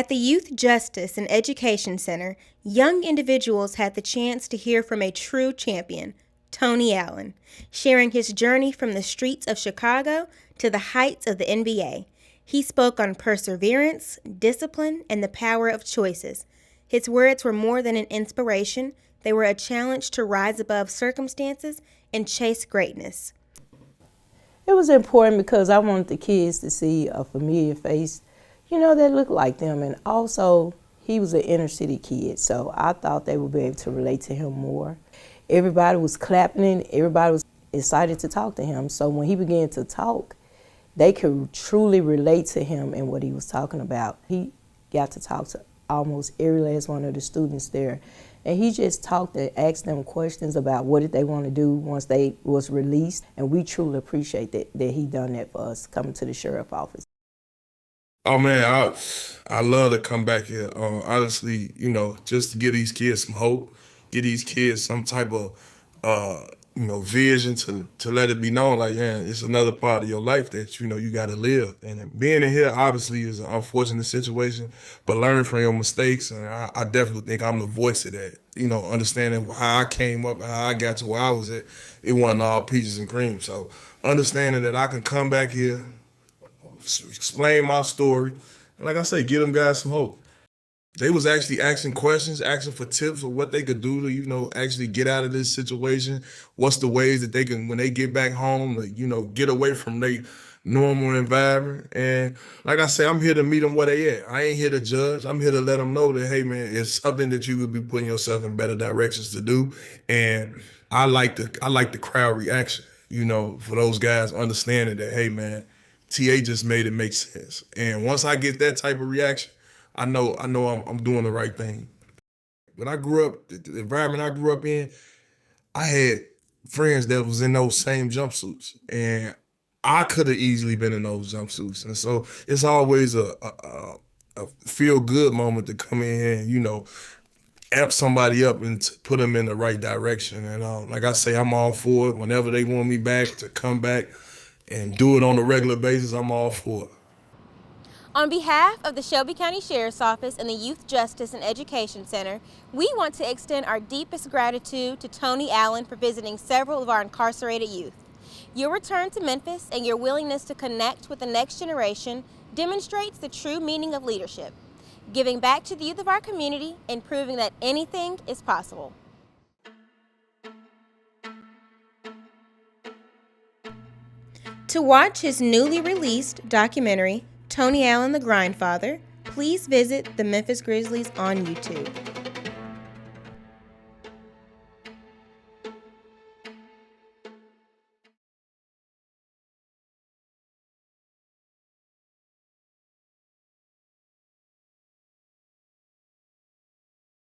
At the Youth Justice and Education Center, young individuals had the chance to hear from a true champion, Tony Allen, sharing his journey from the streets of Chicago to the heights of the NBA. He spoke on perseverance, discipline, and the power of choices. His words were more than an inspiration, they were a challenge to rise above circumstances and chase greatness. It was important because I wanted the kids to see a familiar face, that looked like them. And also, he was an inner city kid, so I thought they would be able to relate to him more. Everybody was clapping, everybody was excited to talk to him. So when he began to talk, they could truly relate to him and what he was talking about. He got to talk to almost every last one of the students there. And he just talked and asked them questions about what did they want to do once they was released. And we truly appreciate that he done that for us, coming to the sheriff's office. Oh man, I love to come back here. Honestly, just to give these kids some hope, give these kids some type of vision to let it be known, like, yeah, it's another part of your life that you got to live. And being in here obviously is an unfortunate situation, but learn from your mistakes, and I definitely think I'm the voice of that. Understanding how I came up, how I got to where I was at, it wasn't all peaches and cream. So understanding that I can come back here, explain my story, and like I say, give them guys some hope. They was actually asking questions, asking for tips of what they could do to, actually get out of this situation. What's the ways that they can, when they get back home, get away from their normal environment. And like I say, I'm here to meet them where they at. I ain't here to judge. I'm here to let them know that, hey man, it's something that you would be putting yourself in better directions to do. And I like the crowd reaction, for those guys understanding that, hey man, TA just made it make sense. And once I get that type of reaction, I know I'm doing the right thing. When I grew up, the environment I grew up in, I had friends that was in those same jumpsuits, and I could have easily been in those jumpsuits. And so it's always a feel-good moment to come in here and, amp somebody up and to put them in the right direction. And like I say, I'm all for it. Whenever they want me back to come back and do it on a regular basis, I'm all for it. On behalf of the Shelby County Sheriff's Office and the Youth Justice and Education Center, we want to extend our deepest gratitude to Tony Allen for visiting several of our incarcerated youth. Your return to Memphis and your willingness to connect with the next generation demonstrates the true meaning of leadership, giving back to the youth of our community and proving that anything is possible. To watch his newly released documentary, Tony Allen, the Grindfather, please visit the Memphis Grizzlies on YouTube.